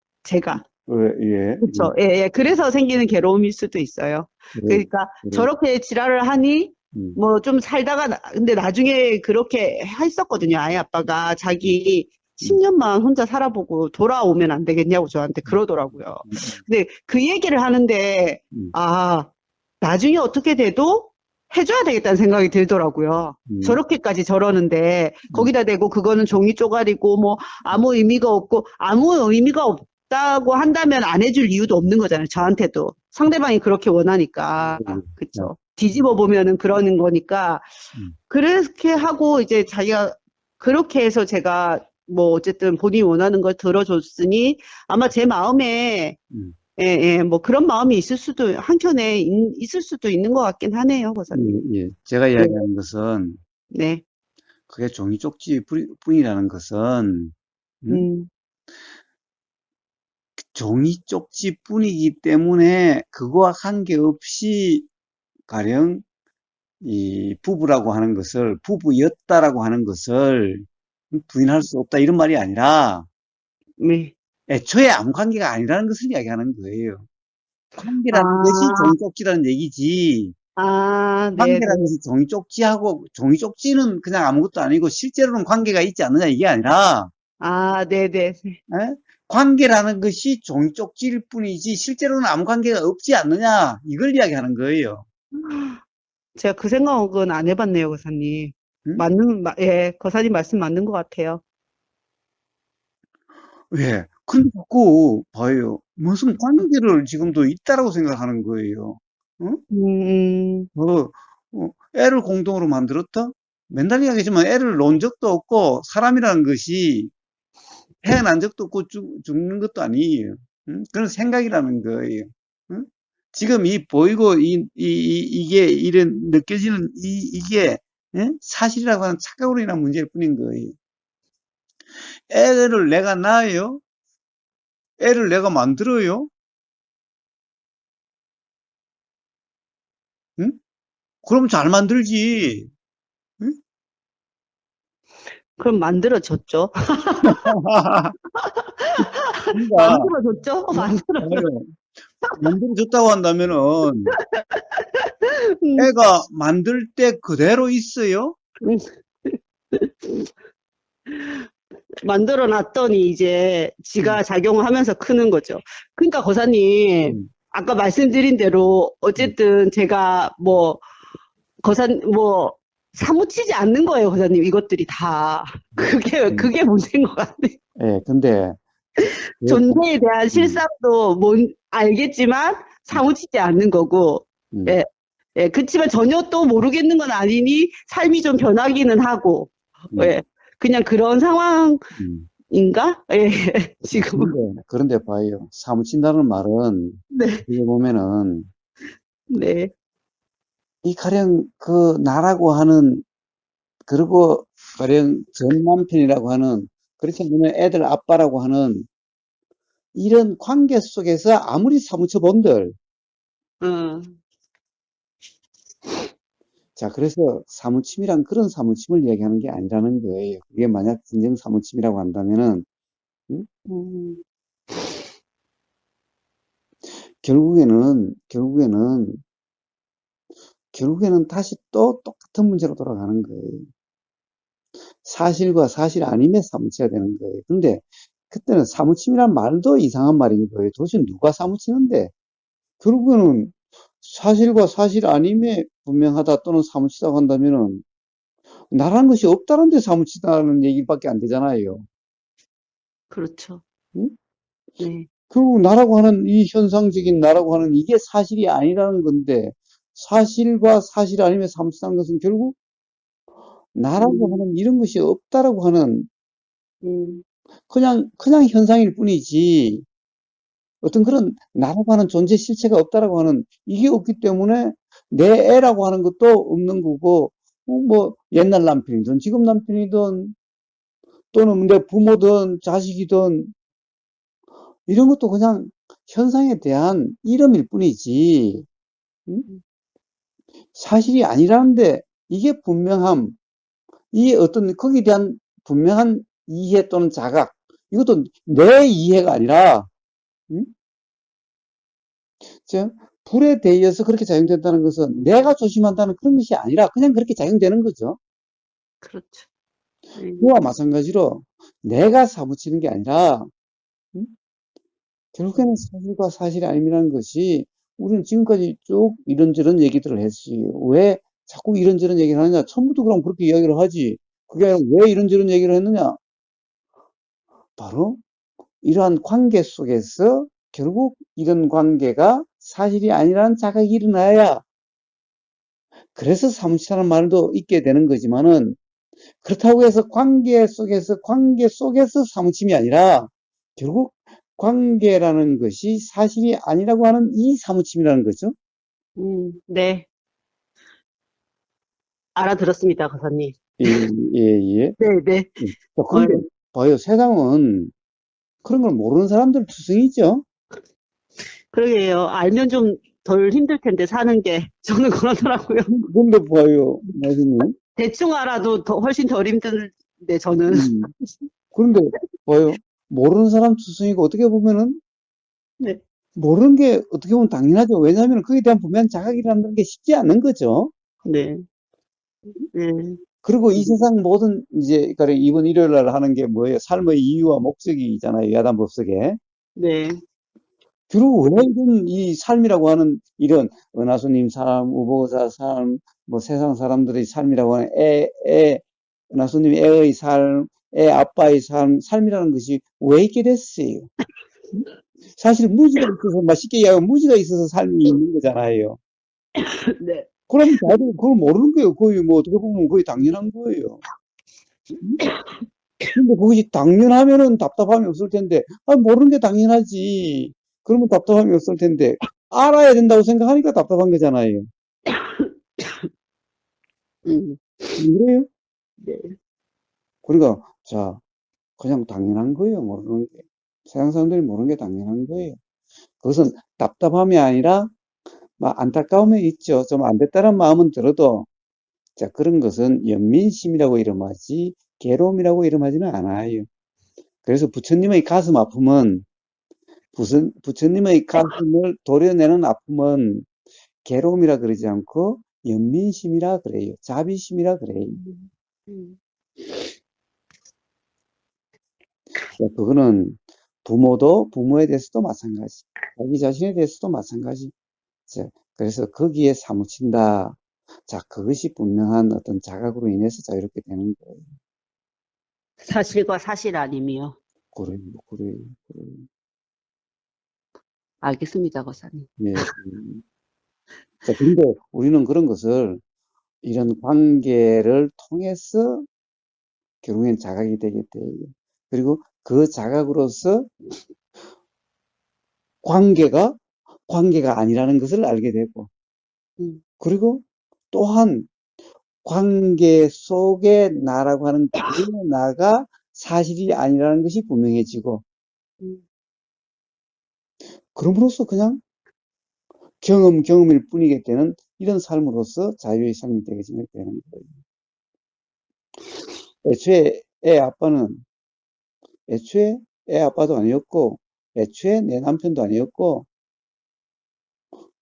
예, 그쵸. 예, 예. 그래서 생기는 괴로움일 수도 있어요. 그래, 그러니까 그래, 저렇게 지랄을 하니 음, 뭐 좀 살다가 근데 나중에 그렇게 했었거든요. 아이 아빠가 자기 음, 10년만 혼자 살아보고 돌아오면 안 되겠냐고 저한테 음, 그러더라고요. 음, 근데 그 얘기를 하는데 음, 아, 나중에 어떻게 돼도 해줘야 되겠다는 생각이 들더라고요. 음, 저렇게까지 저러는데 음, 거기다 대고 그거는 종이 쪼가리고 뭐 아무 의미가 없고 아무 의미가 없다고 한다면 안 해줄 이유도 없는 거잖아요. 저한테도 상대방이 그렇게 원하니까 자, 그쵸. 뒤집어 보면은 그러는 거니까 음, 그렇게 하고 이제 자기가 그렇게 해서 제가 뭐 어쨌든 본인이 원하는 걸 들어줬으니 아마 제 마음에 음, 예, 예, 뭐 그런 마음이 한켠에 있을 수도 있는 것 같긴 하네요, 고사님. 예. 제가 예, 이야기하는 것은, 네, 그게 종이 쪽지 뿐이라는 것은, 음? 음, 종이 쪽지 뿐이기 때문에 그거와 관계없이 가령 이 부부라고 하는 것을 부부였다라고 하는 것을 부인할 수 없다 이런 말이 아니라 네. 애초에 아무 관계가 아니라는 것을 이야기하는 거예요. 관계라는 것이 아, 종이 쪽지라는 얘기지. 네, 네. 관계라는 것이 종이 쪽지하고 종이 쪽지는 그냥 아무것도 아니고 실제로는 관계가 있지 않느냐 이게 아니라 네, 네. 에? 관계라는 것이 종이 쪽지일 뿐이지 실제로는 아무 관계가 없지 않느냐 이걸 이야기하는 거예요. 제가 그 생각은 안 해봤네요, 고사님. 응? 예, 고사님 말씀 맞는 것 같아요. 왜? 근데 자꾸 봐요. 무슨 관계를 지금도 있다라고 생각하는 거예요. 어? 음, 애를 공동으로 만들었다? 맨날 이야기하지만 애를 놓은 적도 없고 사람이라는 것이 태어난 적도 없고 죽는 것도 아니에요. 응? 그런 생각이라는 거예요. 응? 지금 이 보이고 이게 이런 느껴지는 이게 사실이라고 하는 착각으로 인한 문제일 뿐인 거예요. 애를 내가 낳아요? 애를 내가 만들어요? 응? 그럼 잘 만들지. 응? 그럼 만들어졌죠. 그러니까 만들어졌죠? 어? 만들어졌다고 한다면은 음, 애가 만들 때 그대로 있어요? 음, 만들어 놨더니 이제 지가 음, 작용하면서 크는 거죠. 그러니까 거사님, 음, 아까 말씀드린 대로 음, 어쨌든 제가 뭐 뭐 사무치지 않는 거예요, 거사님. 이것들이 다. 음. 그게 문제인 것 같아요. 예, 근데, 그, 존재에 대한 음, 실상도 알겠지만 음, 사무치지 않는 거고, 음, 예, 예, 그치만 전혀 또 모르겠는 건 아니니 삶이 좀 변하기는 하고, 음, 예, 그냥 그런 상황인가? 음. 예, 지금. 그런데 봐요. 사무친다는 말은, 네, 어떻게 보면은, 네, 이 가령 그 나라고 하는, 그리고 가령 전 남편이라고 하는, 그렇지 않으면 애들 아빠라고 하는, 이런 관계 속에서 아무리 사무쳐 본들, 음, 자, 그래서 사무침이란 그런 사무침을 얘기하는 게 아니라는 거예요. 그게 만약 진정 사무침이라고 한다면은, 음? 음, 결국에는 다시 또 똑같은 문제로 돌아가는 거예요. 사실과 사실 아님에 사무쳐야 되는 거예요. 근데 그때는 사무침이란 말도 이상한 말인 거예요. 도대체 누가 사무치는데? 결국에는 사실과 사실 아님에 분명하다 또는 사무치다고 한다면은 나라는 것이 없다는 데 사무치다는 얘기밖에 안 되잖아요. 그렇죠. 응? 네, 결국 나라고 하는 이 현상적인 나라고 하는 이게 사실이 아니라는 건데 사실과 사실 아님에 사무치다는 것은 결국 나라고 음, 하는 이런 것이 없다라고 하는 음, 그냥 현상일 뿐이지 어떤 그런 나라고 하는 존재 실체가 없다라고 하는 이게 없기 때문에 내 애라고 하는 것도 없는 거고 뭐 옛날 남편이든 지금 남편이든 또는 내 부모든 자식이든 이런 것도 그냥 현상에 대한 이름일 뿐이지 음? 사실이 아니라는데 이게 분명함 이 어떤 거기에 대한 분명한 이해 또는 자각 이것도 내 이해가 아니라 음? 즉 불에 대해서 그렇게 작용된다는 것은 내가 조심한다는 그런 것이 아니라 그냥 그렇게 작용되는 거죠. 그렇죠. 네, 그와 마찬가지로 내가 사무치는 게 아니라 음? 결국에는 사실과 사실이 아님이라는 것이 우리는 지금까지 쭉 이런저런 얘기들을 했지. 왜 자꾸 이런저런 얘기를 하느냐? 처음부터 그럼 그렇게 이야기를 하지. 그게 아니라 왜 이런저런 얘기를 했느냐? 바로 이러한 관계 속에서 결국 이런 관계가 사실이 아니라는 자각이 일어나야 그래서 사무치라는 말도 있게 되는 거지만은 그렇다고 해서 관계 속에서 사무침이 아니라 결국 관계라는 것이 사실이 아니라고 하는 이 사무침이라는 거죠. 네, 알아들었습니다, 거사님. 예, 예, 예. 네, 네. 자, 어, 그런데 봐요. 세상은 그런 걸 모르는 사람들 투성이죠. 그러게요. 알면 좀 덜 힘들 텐데 사는 게 저는 그러더라고요. 근데 봐요. 나중에. 대충 알아도 훨씬 덜 힘든데 저는. 음, 그런데 봐요. 모르는 사람 투성이고 어떻게 보면은 네, 모르는 게 어떻게 보면 당연하죠. 왜냐하면 그에 대한 분명한 자각이라는 게 쉽지 않은 거죠. 네, 네, 그리고 이 세상 모든 이제 그러니까 이번 일요일 날 하는 게 뭐예요? 삶의 이유와 목적이잖아요. 야단법석에. 네, 주로 왜 이런 이 삶이라고 하는 이런 은하수님 삶, 우보사 삶, 뭐 세상 사람들의 삶이라고 하는 은하수님 애의 삶, 애 아빠의 삶이라는 것이 왜 있게 됐어요? 사실 무지가 있어서 맛있게 이야기하면 무지가 있어서 삶이 있는 거잖아요. 네, 그럼 다들 그걸 모르는 거예요. 거의 뭐 어떻게 보면 거의 당연한 거예요. 근데 그것이 당연하면은 답답함이 없을 텐데, 아, 모르는 게 당연하지. 그러면 답답함이 없을 텐데, 알아야 된다고 생각하니까 답답한 거잖아요. 음, 그래요? 네, 그러니까, 자, 그냥 당연한 거예요, 모르는 게. 세상 사람들이 모르는 게 당연한 거예요. 그것은 답답함이 아니라, 막 안타까움이 있죠. 좀 안 됐다는 마음은 들어도, 자, 그런 것은 연민심이라고 이름하지, 괴로움이라고 이름하지는 않아요. 그래서 부처님의 가슴 아픔은 부처님의 가슴을 도려내는 아픔은 괴로움이라 그러지 않고 연민심이라 그래요. 자비심이라 그래요. 음, 그거는 부모도 부모에 대해서도 마찬가지, 자기 자신에 대해서도 마찬가지. 자, 그래서 거기에 사무친다. 자, 그것이 분명한 어떤 자각으로 인해서 자, 이렇게 되는 거예요. 사실과 사실 아님이요. 그래요, 그래요, 그래요. 알겠습니다, 거사님. 예. 자, 근데 우리는 그런 것을 이런 관계를 통해서 결국엔 자각이 되게 돼요. 그리고 그 자각으로서 관계가 관계가 아니라는 것을 알게 되고, 음, 그리고 또한 관계 속에 나라고 하는 그 나가 사실이 아니라는 것이 분명해지고, 음, 그럼으로써 그냥 경험일 뿐이게 되는 이런 삶으로서 자유의 삶이 되게 되는 거예요. 애초에 애 아빠는 애초에 애 아빠도 아니었고, 애초에 내 남편도 아니었고,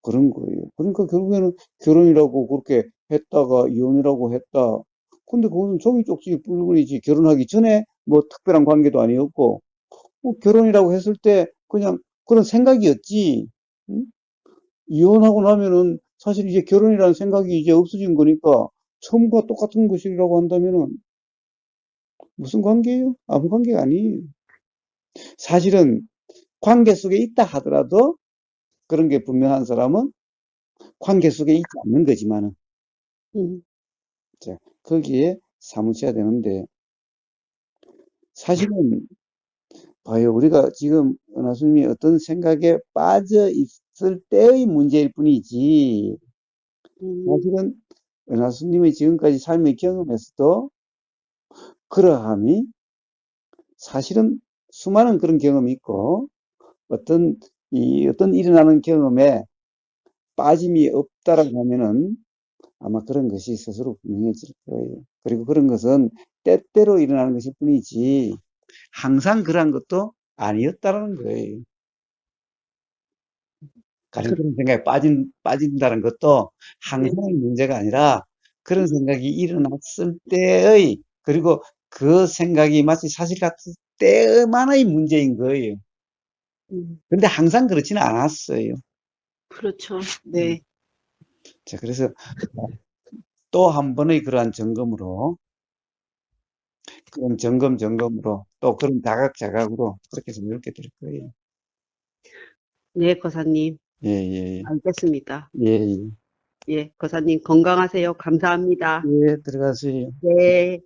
그런 거예요. 그러니까 결국에는 결혼이라고 그렇게 했다가 이혼이라고 했다. 근데 그거는 종이 쪽지 뿔뿐이지. 결혼하기 전에 뭐 특별한 관계도 아니었고, 뭐 결혼이라고 했을 때 그냥 그런 생각이었지. 응? 이혼하고 나면은 사실 이제 결혼이라는 생각이 이제 없어진 거니까 처음과 똑같은 것이라고 한다면은 무슨 관계예요? 아무 관계가 아니에요. 사실은 관계 속에 있다 하더라도 그런 게 분명한 사람은 관계 속에 있지 않는 거지만은, 음, 자, 거기에 사무쳐야 되는데, 사실은 봐요. 우리가 지금 은하수님이 어떤 생각에 빠져 있을 때의 문제일 뿐이지, 음, 사실은 은하수님의 지금까지 삶의 경험에서도 그러함이 사실은 수많은 그런 경험이 있고, 어떤 일어나는 경험에 빠짐이 없다라고 하면은 아마 그런 것이 스스로 분명해질 거예요. 그리고 그런 것은 때때로 일어나는 것일 뿐이지 항상 그러한 것도 아니었다라는 거예요. 가령 그, 그런 생각에 빠진다는 것도 네, 항상의 문제가 아니라 그런 생각이 일어났을 때의, 그리고 그 생각이 마치 사실 같을 때만의 문제인 거예요. 음, 근데 항상 그렇지는 않았어요. 그렇죠. 음. 네, 자, 그래서 또 한 번의 그러한 점검으로, 그런 점검으로, 또 그런 자각으로 그렇게 해서 이렇게 될 거예요. 네, 거사님. 예, 예, 알겠습니다. 예, 예, 예, 거사님 건강하세요. 감사합니다. 예, 들어가세요. 네.